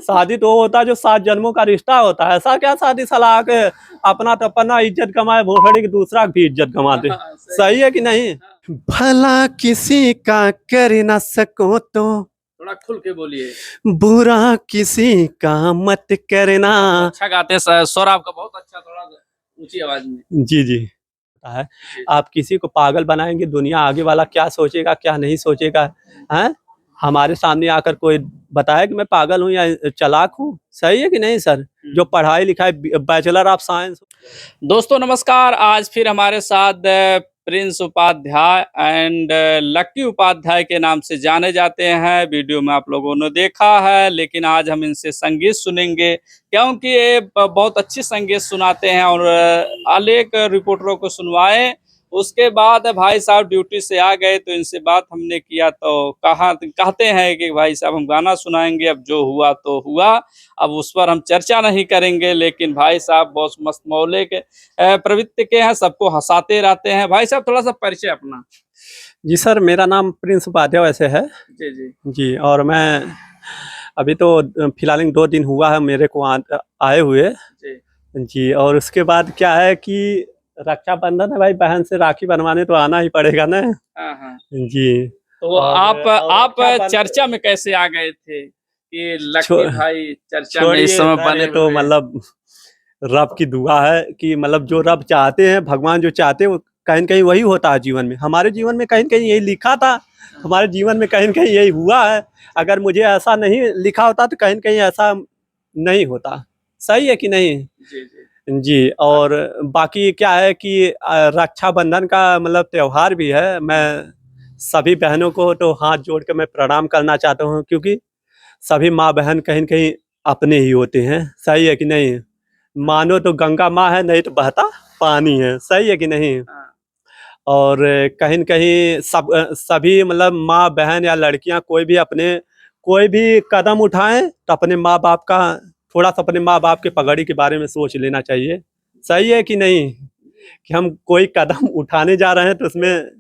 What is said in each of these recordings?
शादी तो वो होता है जो 7 जन्मों का रिश्ता होता है। ऐसा क्या शादी सलाह के अपना तो अपना इज्जत कमाए, भोसड़ी की दूसरा की इज्जत कमाते। सही है कि नहीं? भला किसी का कर न सको तो थोड़ा खुल के बोलिए। बुरा किसी का मत करना। अच्छा गाते हैं, स्वर आपका बहुत अच्छा, थोड़ा ऊंची आवाज में। जी जी है। आप किसी को पागल बनाएंगे, दुनिया आगे वाला क्या सोचेगा क्या नहीं सोचेगा। हैं हमारे सामने आकर कोई बताया कि मैं पागल हूँ या चालाक हूँ। सही है कि नहीं सर? जो पढ़ाई लिखाई बैचलर ऑफ साइंस। दोस्तों नमस्कार, आज फिर हमारे साथ प्रिंस उपाध्याय एंड लक्की उपाध्याय के नाम से जाने जाते हैं। वीडियो में आप लोगों ने देखा है, लेकिन आज हम इनसे संगीत सुनेंगे क्योंकि ये बहुत अच्छी संगीत सुनाते हैं और अनेक रिपोर्टरों को सुनवाए। उसके बाद भाई साहब ड्यूटी से आ गए तो इनसे बात हमने किया तो कहते हैं कि भाई साहब हम गाना सुनाएंगे, अब जो हुआ तो हुआ, अब उस पर हम चर्चा नहीं करेंगे। लेकिन भाई साहब बहुत मस्त मौले के प्रवृत्ति के हैं, सबको हंसाते रहते हैं। भाई साहब थोड़ा सा परिचय अपना। जी सर, मेरा नाम प्रिंस उपाध्याय वैसे है। जी जी जी, और मैं अभी तो फिलहाल 2 दिन हुआ है मेरे को आए हुए। जी जी, और उसके बाद क्या है कि रक्षाबंधन है भाई, बहन से राखी बनवाने तो आना ही पड़ेगा ना। हाँ हाँ। जी। तो आप चर्चा में कैसे आ गए थे कि लक्की भाई चर्चा में इस समय बने तो हुए? मतलब रब की दुआ है कि मतलब जो रब चाहते हैं, भगवान जो चाहते हैं वो कहीं न कहीं वही होता है जीवन में। हमारे जीवन में कहीं न कहीं यही लिखा था, हमारे जीवन में कहीं न कहीं यही हुआ है। अगर मुझे ऐसा नहीं लिखा होता तो कहीं न कहीं ऐसा नहीं होता। सही है कि नहीं? जी जी जी, और बाकी क्या है कि रक्षाबंधन का मतलब त्योहार भी है। मैं सभी बहनों को तो हाथ जोड़ के मैं प्रणाम करना चाहता हूँ, क्योंकि सभी माँ-बहन कहीं न कहीं अपने ही होते हैं। सही है कि नहीं? मानो तो गंगा माँ है, नहीं तो बहता पानी है। सही है कि नहीं? हाँ। और कहीं न कहीं सभी मतलब माँ-बहन या लड़कियाँ कोई भी कदम उठाएँ तो अपने माँ-बाप का थोड़ा-सा अपने माँ-बाप के पगड़ी के बारे में सोच लेना चाहिए। सही है कि नहीं? कि हम कोई कदम उठाने जा रहे हैं तो उसमें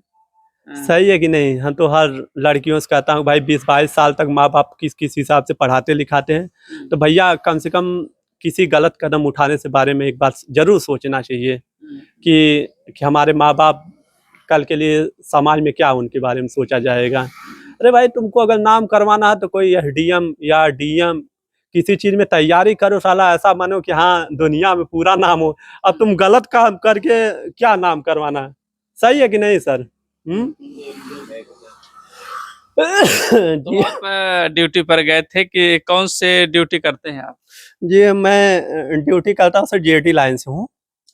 सही है कि नहीं? हम तो हर लड़कियों से कहता हूँ भाई 20-22 साल तक माँ-बाप किस हिसाब से पढ़ाते लिखाते हैं, तो भैया कम से कम किसी गलत कदम उठाने से बारे में एक बार ज़रूर सोचना चाहिए कि हमारे माँ-बाप कल के लिए समाज में क्या उनके बारे में सोचा जाएगा। अरे भाई, तुमको अगर नाम करवाना है तो कोई एसडीएम या डीएम किसी चीज़ में तैयारी करो, साला ऐसा मानो कि हाँ, दुनिया में पूरा नाम हो। अब तुम गलत काम करके क्या नाम करवाना है? सही है कि नहीं सर? तो आप ड्यूटी पर गए थे कि कौन से ड्यूटी करते हैं आप? जी, मैं ड्यूटी करता हूँ सर, जीएटी लाइन से हूँ।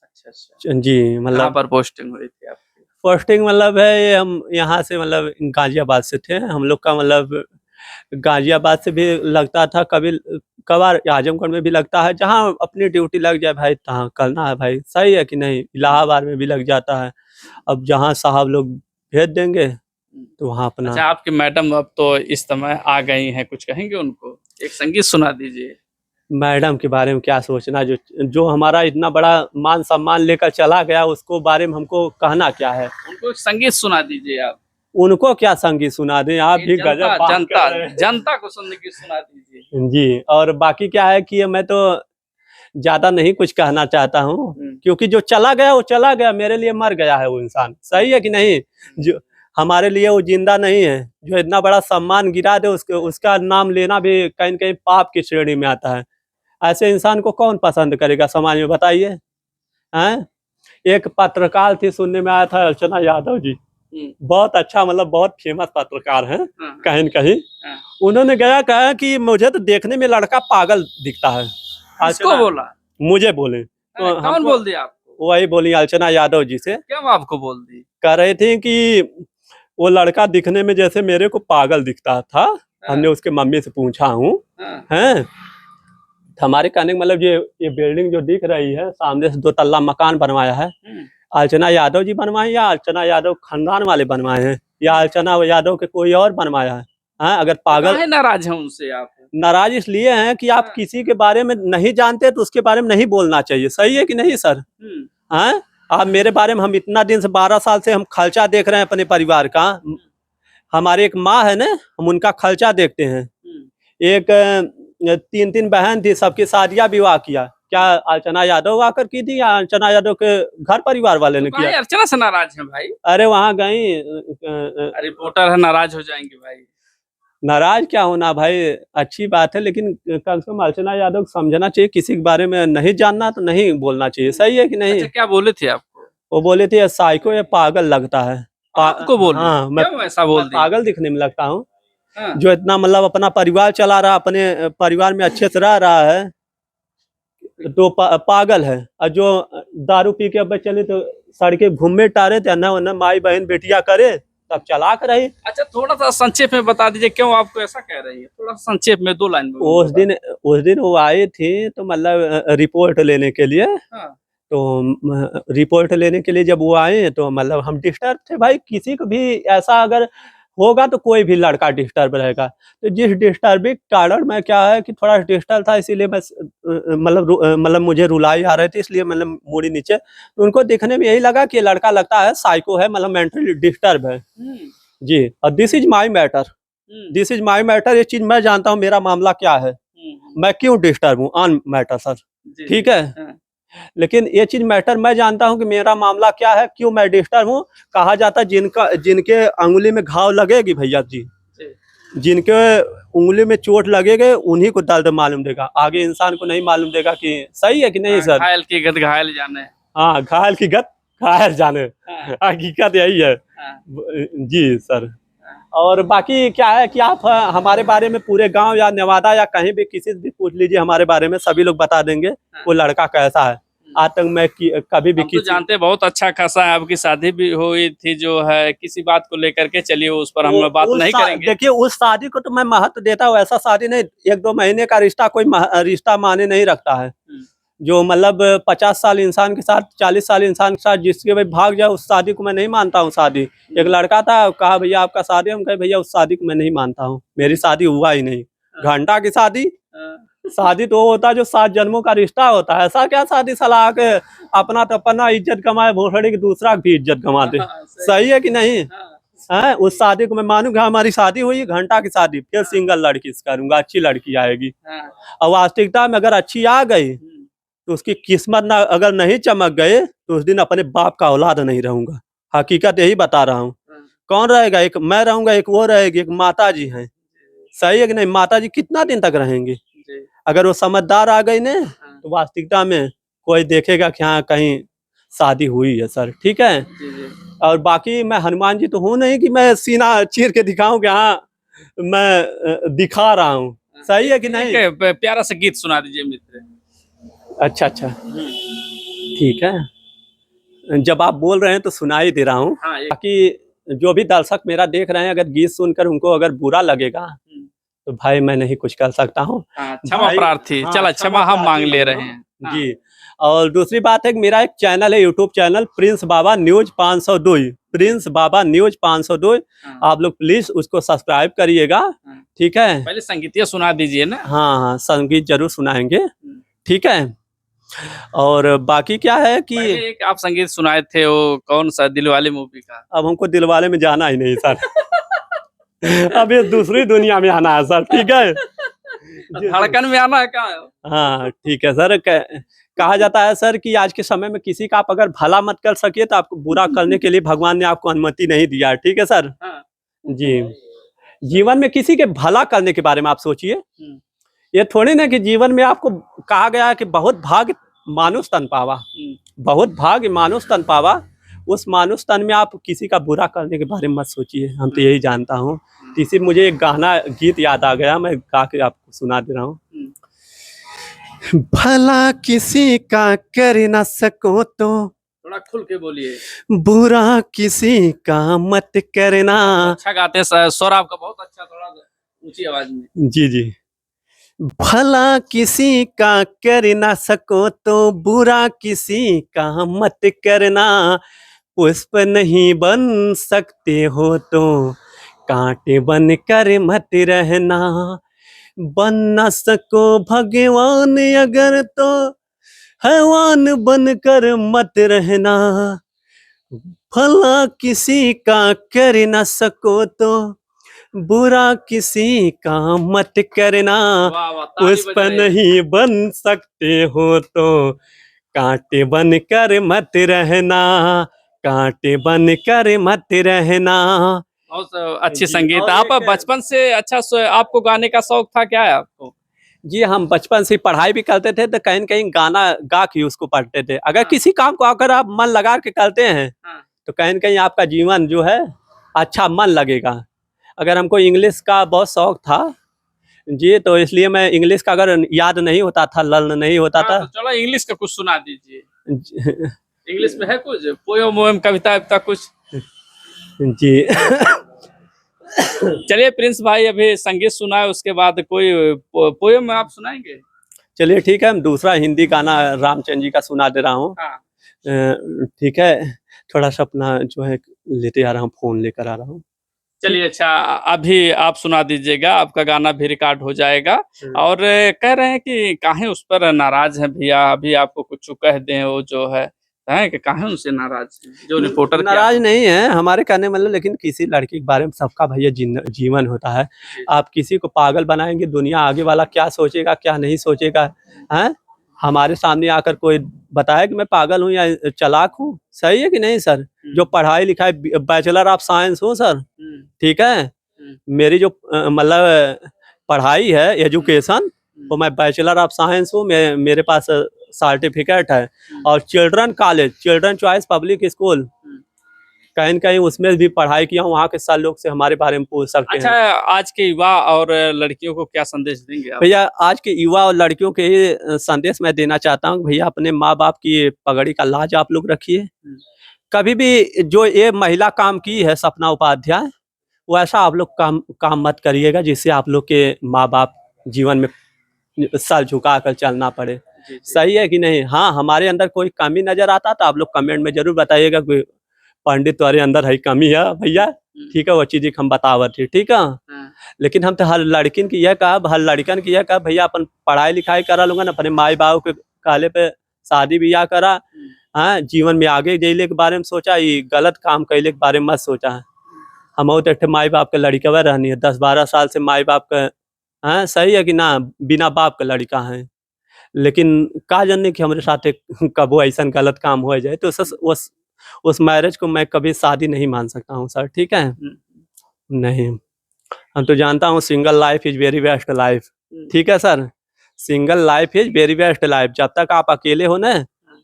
अच्छा अच्छा। जी, कहाँ मतलब पर पोस्टिंग हुई थी आपकी? पोस्टिंग मतलब है ये, हम यहाँ से मतलब गाज़ियाबाद से थे। हम लोग का मतलब गाज़ियाबाद से भी लगता था, कभार आजमगढ़ में भी लगता है। जहाँ अपनी ड्यूटी लग जाए भाई तहाँ करना है भाई। सही है कि नहीं? इलाहाबाद में भी लग जाता है। अब जहाँ साहब लोग भेज देंगे तो वहाँ अपना। अच्छा, आपकी मैडम अब तो इस समय आ गई हैं, कुछ कहेंगे उनको? एक संगीत सुना दीजिए। मैडम के बारे में क्या सोचना, जो जो हमारा इतना बड़ा मान सम्मान लेकर चला गया, उसको बारे में हमको कहना क्या है? उनको एक संगीत सुना दीजिए आप। उनको क्या संगीत सुना दें? आप भी गजब बात जनता कर रहे हैं। जनता को संगीत सुना दीजिए। जी, और बाकी क्या है कि मैं तो ज़्यादा नहीं कुछ कहना चाहता हूँ, क्योंकि जो चला गया वो चला गया, मेरे लिए मर गया है वो इंसान। सही है कि नहीं? जो हमारे लिए वो जिंदा नहीं है। जो इतना बड़ा सम्मान गिरा दे, उसका नाम लेना भी कहीं न कहीं पाप की श्रेणी में आता है। ऐसे इंसान को कौन पसंद करेगा समाज में, बताइए? हैं? एक पत्रकार थी, सुनने में आया था, अर्चना यादव जी। बहुत अच्छा, मतलब बहुत फेमस पत्रकार हैं कहीं न कहीं। उन्होंने कहा कि मुझे तो देखने में लड़का पागल दिखता है। किसको बोला? मुझे बोले। तो कौन बोल दिया आपको? वही बोली अर्चना यादव जी से। क्यों आपको बोल दी? कह रही थी कि वो लड़का दिखने में जैसे मेरे को पागल दिखता था। हमने उसके मम्मी से पूछा हूँ, हैं? हमारे कहने का मतलब ये बिल्डिंग जो दिख रही है सामने से 2 तल्ला मकान बनवाया है, अर्चना यादव जी बनवाए या अर्चना यादव खानदान वाले बनवाए हैं, या अर्चना यादव के कोई और बनवाया है? हाँ, अगर पागल काहे नाराज हैं उनसे आप? नाराज इसलिए हैं कि आप किसी के बारे में नहीं जानते तो उसके बारे में नहीं बोलना चाहिए। सही है कि नहीं सर? हाँ, आप मेरे बारे में, हम इतना दिन से 12 साल से हम खर्चा देख रहे हैं अपने परिवार का। हमारे एक माँ है ना, हम उनका खर्चा देखते हैं। एक तीन तीन बहन थी, सबकी शादियां विवाह किया। क्या अर्चना यादव आकर की थी या अर्चना यादव के घर परिवार वाले ने तो भाई किया? अर्चना से नाराज है भाई? अरे वहां गई रिपोर्टर है, नाराज हो जाएंगे भाई। नाराज क्या होना भाई, अच्छी बात है, लेकिन कम से कम अर्चना यादव को समझना चाहिए, किसी के बारे में नहीं जानना तो नहीं बोलना चाहिए। सही है कि नहीं? अच्छा, क्या बोले थे आपको? वो बोले थे ये साइको, ये पागल लगता है। आपको बोल रहे हाँ, क्यों ऐसा बोल दिया? पागल दिखने में लगता हूँ, हाँ। जो इतना मतलब अपना परिवार चला रहा, अपने परिवार में अच्छे से रह रहा है, तो पागल है। और जो दारू पी के अब चले तो सड़के घूमे टारे थे, न माई बहन बेटिया करे तब चला कर रही। अच्छा, थोड़ा सा संक्षेप में बता दीजिए क्यों आपको ऐसा कह रही है, थोड़ा सा संक्षेप में 2 लाइन में उस दिन वो आए थे तो मतलब रिपोर्ट लेने के लिए। हाँ। तो रिपोर्ट लेने के लिए जब वो आए तो मतलब हम डिस्टर्ब थे भाई, किसी को भी ऐसा अगर होगा तो कोई भी लड़का डिस्टर्ब रहेगा। तो जिस डिस्टर्बिंग कारण मैं क्या है कि थोड़ा डिस्टर्ब था, इसीलिए मैं मतलब मुझे रुलाई आ रहे थे, इसलिए मतलब मुड़ी नीचे। तो उनको देखने में यही लगा कि ये लड़का लगता है साइको है, मतलब मेंटली डिस्टर्ब है जी। और this is my matter, this is my matter, ये चीज मैं जानता हूँ मेरा मामला क्या है, मैं क्यों डिस्टर्ब हूँ ऑन मैटर सर, ठीक है। लेकिन ये चीज मैटर मैं जानता हूँ कि मेरा मामला क्या है, क्यों मैं डिस्टर्ब हूँ। कहा जाता है जिनके अंगुली में घाव लगेगी भैया जी, जिनके उंगली में चोट लगेगी उन्हीं को दर्द मालूम देगा, आगे इंसान को नहीं मालूम देगा। कि सही है कि नहीं सर? घायल की गत घायल जाने। हाँ, घायल की गत घायल जाने, हकीकत यही है जी सर। और बाकी क्या है कि आप हमारे बारे में पूरे गांव या नेवादा या कहीं भी किसी से भी पूछ लीजिए हमारे बारे में, सभी लोग बता देंगे वो लड़का कैसा है। आज तक मैं कभी भी तो जानते बहुत अच्छा खासा है, आपकी शादी भी हुई थी जो है, किसी बात को लेकर के चलिए उस पर हम बात नहीं करेंगे। देखिए उस शादी को तो मैं महत्व देता हूँ, ऐसा शादी नहीं, 1-2 महीने का रिश्ता कोई रिश्ता माने नहीं रखता है। जो मतलब 50 साल इंसान के साथ, 40 साल इंसान के साथ जिसके भाई भाग जाए, उस शादी को मैं नहीं मानता हूँ शादी। एक लड़का था, कहा भैया आपका शादी, हम कहे भैया उस शादी को मैं नहीं मानता हूँ, मेरी शादी हुआ ही नहीं। घंटा की शादी, शादी तो वो होता है जो 7 जन्मों का रिश्ता होता है। ऐसा क्या शादी सलाह के अपना तो अपना इज्जत कमाए, भोसड़ी की दूसरा की इज्जत कमा दे। सही है कि नहीं? है, उस शादी को मैं मानूंगा, हमारी शादी हुई घंटा की शादी, फिर सिंगल लड़की से करूंगा, अच्छी लड़की आएगी। और वास्तविकता में अगर अच्छी आ गई तो उसकी किस्मत ना अगर नहीं चमक गए तो उस दिन अपने बाप का औलाद नहीं रहूंगा, हकीकत यही बता रहा हूँ। कौन रहेगा? एक मैं रहूंगा, एक वो रहेगी, एक माता जी हैं। सही है कि नहीं? माता जी कितना दिन तक रहेंगी? अगर वो समझदार आ गई ने तो वास्तविकता में कोई देखेगा कि हाँ कहीं शादी हुई है सर, ठीक है। और बाकी मैं हनुमान जी तो हूँ नहीं कि मैं सीना चीर के दिखाऊं कि हाँ मैं दिखा रहा हूँ। सही है कि नहीं? प्यारा सा गीत सुना दीजिए मित्र। अच्छा, ठीक है, जब आप बोल रहे हैं तो सुनाई दे रहा हूँ। बाकी जो भी दर्शक मेरा देख रहे हैं, अगर गीत सुनकर उनको अगर बुरा लगेगा तो भाई मैं नहीं कुछ कर सकता हूँ। क्षमा प्रार्थी, चला क्षमा हम मांग ले रहे हैं जी। और दूसरी बात है कि मेरा एक चैनल है, यूट्यूब चैनल प्रिंस बाबा न्यूज 502, प्रिंस बाबा न्यूज 502। आप लोग प्लीज उसको सब्सक्राइब करिएगा, ठीक है। पहले संगीतिया सुना दीजिए ना। हाँ, संगीत जरूर सुनाएंगे, ठीक है। और बाकी क्या है कि एक आप संगीत सुनाए थे, वो कौन सा, दिलवाले मूवी का? अब हमको दिलवाले में जाना ही नहीं सर। अब ये दूसरी दुनिया में आना है सर, ठीक है। धड़कन में आना है क्या? हाँ ठीक है सर। कहा जाता है सर कि आज के समय में किसी का आप अगर भला मत कर सकिए तो आपको बुरा करने के लिए भगवान ने आपको अनुमति नहीं दिया है, ठीक है सर। जी, जीवन में किसी के भला करने के बारे में आप सोचिए। ये थोड़ी ना कि जीवन में आपको कहा गया है कि बहुत भाग्य मानुष तन पावा, बहुत भाग्य मानुष तन पावा। उस मानुष तन में आप किसी का बुरा करने के बारे में मत सोचिए, हम तो यही जानता हूँ। इसी मुझे एक गाना गीत याद आ गया, मैं गा के आपको सुना दे रहा हूँ। भला किसी का कर न सको तो थोड़ा खुल के बोलिए, बुरा किसी का मत करना। अच्छा गाते हैं, स्वर आपका बहुत अच्छा, थोड़ा ऊंची आवाज में। जी। भला किसी का कर न सको तो बुरा किसी का मत करना, पुष्प नहीं बन सकते हो तो कांटे बन कर मत रहना, बन न सको भगवान अगर तो हैवान बन कर मत रहना, भला किसी का कर न सको तो बुरा किसी का मत करना, वाह वाह, ताली उस पर बजाइए। नहीं बन सकते हो तो कांटे बन कर मत रहना, कांटे बन कर मत रहना। बहुत अच्छी जी संगीत। और आप एक बचपन से अच्छा आपको गाने का शौक था, क्या है आपको? जी हम बचपन से पढ़ाई भी करते थे तो कहीं न कहीं गाना गा के उसको पढ़ते थे। अगर हाँ। किसी काम को अगर आप मन लगा के करते हैं, हाँ। तो कहीं न कहीं आपका जीवन जो है अच्छा मन लगेगा। अगर हमको इंग्लिश का बहुत शौक था, जी तो इसलिए मैं इंग्लिश का अगर याद नहीं होता था, लर्न नहीं होता हाँ, था तो चलो इंग्लिश का कुछ सुना दीजिए। ज इंग्लिश में है कुछ पोयम वोयम कविता कुछ? जी चलिए प्रिंस भाई, अभी संगीत सुनाए, उसके बाद कोई पोयम आप सुनाएंगे? चलिए ठीक है, हम दूसरा हिंदी गाना रामचंद्र जी का सुना दे रहा हूँ। हाँ। ठीक है, थोड़ा-सा अपना जो है लेते आ रहा हूँ, फ़ोन लेकर आ रहा हूँ। ठीक। चलिए अच्छा, अभी आप सुना दीजिएगा, आपका गाना भी रिकॉर्ड हो जाएगा। और कह रहे हैं कि काहे उस पर नाराज हैं भैया, अभी आपको कुछ कह दें वो जो है कि काहे उनसे नाराज हैं जो रिपोर्टर किया नाराज था? नहीं है हमारे कहने मतलब, लेकिन किसी लड़की के बारे में सबका भैया जीवन होता है। जी। आप किसी को पागल बनाएंगे, दुनिया आगे वाला क्या सोचेगा क्या नहीं सोचेगा, हैं? हमारे सामने आकर कोई बताया कि मैं पागल हूँ या चालाक हूँ, सही है कि नहीं सर? जो पढ़ाई लिखाई बैचलर ऑफ साइंस हूँ सर, ठीक है? मेरी जो मतलब पढ़ाई है एजुकेशन, वो मैं बैचलर ऑफ साइंस हूँ, मेरे पास सर्टिफिकेट है। और children college, children choice public school, कहीं न कहीं उसमें भी पढ़ाई किया हूँ, वहाँ के सर लोग से हमारे बारे में पूछ सकते अच्छा, हैं। आज के युवा और लड़कियों को क्या संदेश देंगे आप? भैया आज के युवा और लड़कियों के ये संदेश मैं देना चाहता हूँ, भैया अपने माँ-बाप की पगड़ी का लाज आप लोग रखिए। कभी भी जो ये महिला काम की है सपना उपाध्याय, वैसा आप लोग काम काम मत करिएगा जिससे आप लोग के माँ-बाप जीवन में सर झुकाकर चलना पड़े। जी, जी। सही है कि नहीं? हाँ, हमारे अंदर कोई कमी नज़र आता तो आप लोग कमेंट में ज़रूर बताइएगा कोई पंडित तुम्हारे अंदर है कमी है भैया, ठीक है? वो चीज़ हम बतावत ही, ठीक है? हाँ। लेकिन हम तो हर लड़किन की यह कहब, हर लड़कन की यह कहब भैया अपन पढ़ाई-लिखाई करा लोगन, अपने माई-बाप के कहले पे शादी-बियाह करा, हाँ? जीवन में आगे जइले के बारे में सोचा, ई गलत काम कइले के बारे में मत सोचा। हमहू तो एक ठे माई-बाप के लड़कवे रहनी है, 10-12 साल से माई-बाप के हाँ, सही है कि ना? बिना बाप के लड़का हैं। लेकिन का जाने कि हमरे साथे कबो अइसन गलत काम हो जाए, तो उस मैरिज को मैं कभी शादी नहीं मान सकता हूँ सर, ठीक है? नहीं, हम तो जानता हूँ single life is very best life, ठीक है sir? Single life is very best life, जब तक आप अकेले हो ना,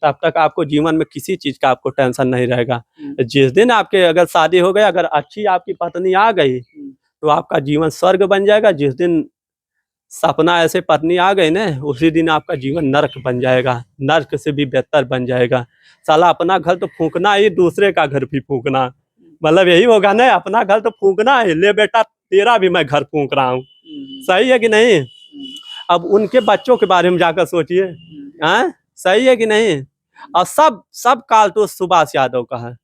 तब तक आपको जीवन में किसी चीज़ का आपको टेंशन नहीं रहेगा। जिस दिन आपके अगर शादी हो गई, अगर अच्छी आपकी पत्नी आ गई, तो आपका जीवन स्वर्ग बन जाएगा। जिस दिन सपना ऐसे पत्नी आ गई ना, उसी दिन आपका जीवन नर्क बन जाएगा, नर्क से भी बेहतर बन जाएगा। साला अपना घर तो फूँकना ही, दूसरे का घर भी फूँकना, मतलब यही होगा ना, अपना घर तो फूँकना है, ले बेटा तेरा भी मैं घर फूँक रहा हूँ, सही है कि नहीं? अब उनके बच्चों के बारे में जाकर सोचिए, हैं? सही है कि नहीं? और सब कालतूस सुभाष यादव का है।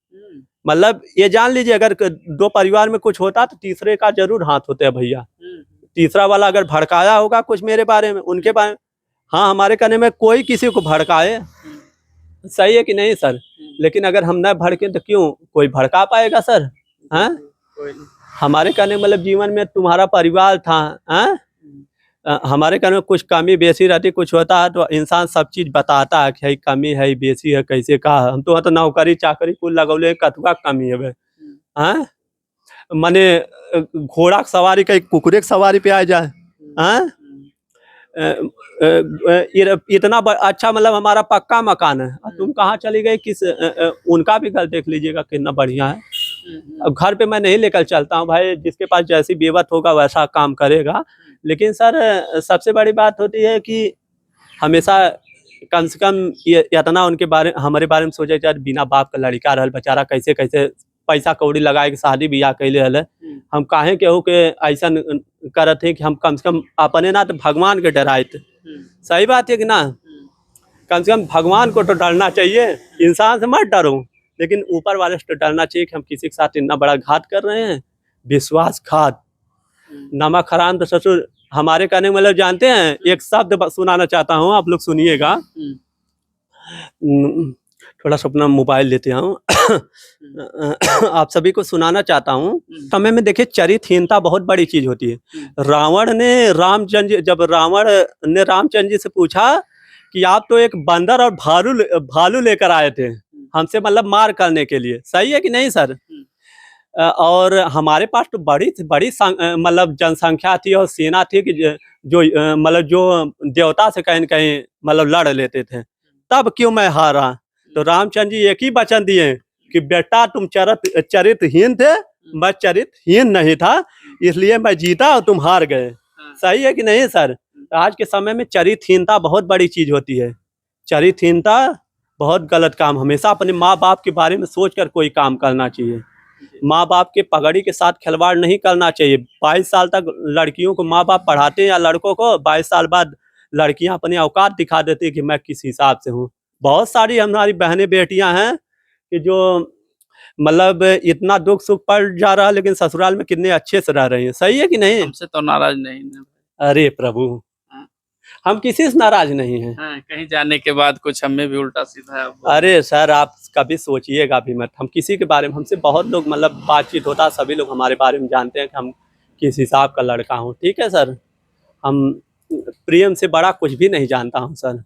मतलब ये जान लीजिए, अगर 2 परिवार में कुछ होता तो तीसरे का ज़रूर हाथ होता है भैया। तीसरा वाला अगर भड़काया होगा कुछ मेरे बारे में, उनके बारे में, हाँ, हमारे कहने में कोई किसी को भड़काए, सही है कि नहीं सर? लेकिन अगर हम ना भड़कें तो क्यों कोई भड़का पाएगा सर? हैं? हमारे कहने मतलब जीवन में तुम्हारा परिवार था, हैं? हमारे कहने में कुछ कमी बेसी रहती, कुछ होता है तो इंसान सब चीज़ बताता है कि हई कमी है, बेसी है, कैसे का है। हम तो नौकरी-चाकरी कुल लगौले, कतुआ कमी हवे, हैं? मने घोड़ा के सवारी कहीं कुकुरे के सवारी पे आ जाए, हैं? इतना अच्छा मतलब हमारा पक्का मकान है, तुम कहाँ चली गई, उनका भी घर देख लीजिएगा कितना बढ़िया है। अब घर पे मैं नहीं लेकर चलता हूँ भाई, जिसके पास जैसी बेवत होगा वैसा काम करेगा। लेकिन सर सबसे बड़ी बात होती है कि हमेशा कम से कम ये इतना उनके बारे हमारे बारे में सोचे, यार बिना बाप का लड़का रहल बेचारा, कैसे पैसा कौड़ी लगाए के शादी बियाह कैले हल, हम काहे केहू के ऐसन करत है कि हम कम से कम अपने ना तो भगवान के डराइत, सही बात है कि ना? कम से कम भगवान को तो डरना चाहिए, इंसान से मत डरो, लेकिन ऊपर वाले से तो डरना चाहिए कि हम किसी के साथ इतना बड़ा घात कर रहे हैं, विश्वासघात। नमक हराम तो ससुर हमारे कहने मतलब जानते हैं, एक शब्द सुनाना चाहता हूँ, आप लोग सुनिएगा। थोड़ा सा अपना मोबाइल लेते आऊँ। आप सभी को सुनाना चाहता हूँ। समय में देखिए चरित्रहीनता बहुत बड़ी चीज होती है। रावण ने जब रावण ने रामचंद्र जी से पूछा कि आप तो एक बंदर और भालू लेकर आए थे हमसे मतलब मार करने के लिए, सही है कि नहीं सर? और हमारे पास तो बड़ी बड़ी मतलब जनसंख्या थी और सेना थी कि जो मतलब जो देवता से कहीं न कहीं मतलब लड़ लेते थे, तब क्यों मैं हारा? तो रामचंद्र जी एक ही वचन दिए कि बेटा तुम चरित्रहीन थे, मैं चरित्रहीन नहीं था, इसलिए मैं जीता और तुम हार गए। सही है कि नहीं सर? आज के समय में चरित्रहीनता बहुत बड़ी चीज होती है। चरित्रहीनता बहुत गलत काम, हमेशा अपने माँ बाप के बारे में सोचकर कोई काम करना चाहिए। माँ बाप के पगड़ी के साथ खिलवाड़ नहीं करना चाहिए। 22 साल तक लड़कियों को माँ बाप पढ़ाते हैं या लड़कों को, 22 साल बाद लड़कियां अपनी औकात दिखा देती है कि मैं किस हिसाब से हूँ। बहुत सारी हमारी बहनें बेटियां हैं कि जो मतलब इतना दुख सुख पड़ जा रहा है लेकिन ससुराल में कितने अच्छे से रह रही हैं। सही है कि नहीं? हमसे तो नाराज नहीं है। अरे प्रभु, हम किसी से नाराज नहीं हैं। कहीं जाने के बाद कुछ हमें भी उल्टा सीधा अरे सर, आप कभी सोचिएगा भी मत। हम किसी के बारे में, हमसे बहुत लोग मतलब बातचीत होता है, सभी लोग हमारे बारे में जानते हैं कि हम किस हिसाब का लड़का हूँ। ठीक है सर, हम प्रेम से बड़ा कुछ भी नहीं जानता हूँ सर।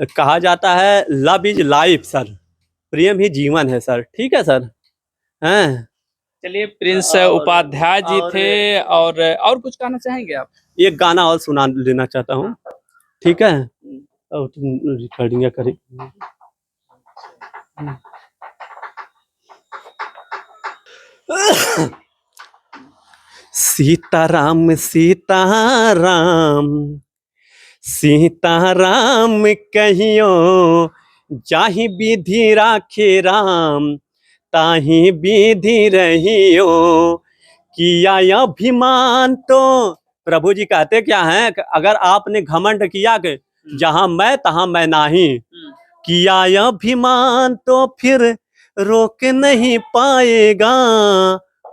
कहा जाता है लव इज लाइफ सर, प्रेम ही जीवन है सर। ठीक है सर। हैं, चलिए, प्रिंस उपाध्याय जी थे और कुछ कहना चाहेंगे आप? एक गाना और सुना लेना चाहता हूँ। ठीक है, और तुम रिकॉर्डिंग करें। सीताराम सीताराम सीताराम कहियो, जाहि विधि राखे राम ताहि विधि रहियो। किया अभिमान तो प्रभु जी कहते क्या है, अगर आपने घमंड किया कि जहां मैं तहां मैं नाही, किया अभिमान तो फिर रोक नहीं पाएगा।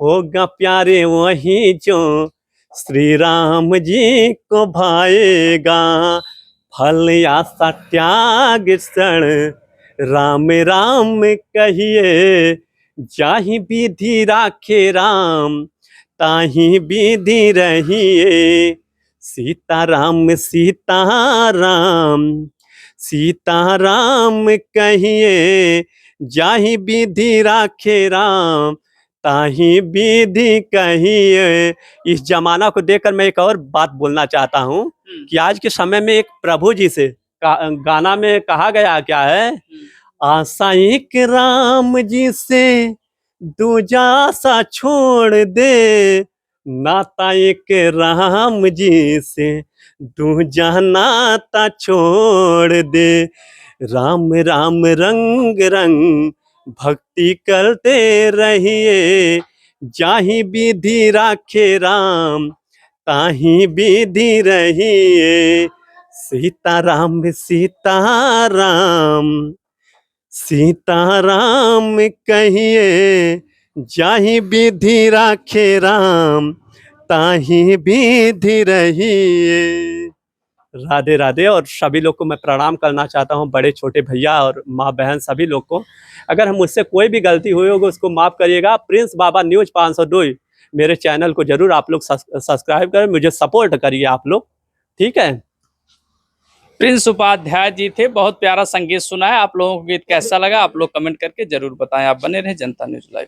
होगा प्यारे वही जो श्री राम जी को भाएगा। फल आशा त्याग क्षण राम राम कहिए, जाहि विधि राखे राम ताहि विधि रहिए। सीताराम सीताराम सीताराम कहिए, जाहि विधि राखे राम ताहि विधि कहिए। इस जमाना को देखकर मैं एक और बात बोलना चाहता हूँ कि आज के समय में एक प्रभु जी से गाना में कहा गया क्या है, आशा एक राम जी से दूजा आशा छोड़ दे, नाता एक राम जी से दूजा नाता छोड़ दे। राम राम रंग रंग भक्ति करते रहिए, जाहि विधि राखे राम ताहि विधि रहिए। सीताराम सीताराम सीताराम कहिए, जाहि विधि राखे राम ताहि विधि रहिए। राधे राधे। और सभी लोग को मैं प्रणाम करना चाहता हूँ, बड़े छोटे भैया और माँ बहन सभी लोग को। अगर हम मुझसे कोई भी गलती हुई होगी उसको माफ़ करिएगा। प्रिंस बाबा न्यूज़ 502 मेरे चैनल को जरूर आप लोग सब्सक्राइब करें, मुझे सपोर्ट करिए आप लोग। ठीक है। प्रिंस उपाध्याय जी थे, बहुत प्यारा संगीत सुना है। आप लोगों को गीत कैसा लगा आप लोग कमेंट करके जरूर बताएं। आप बने रहे जनता न्यूज़ लाइव।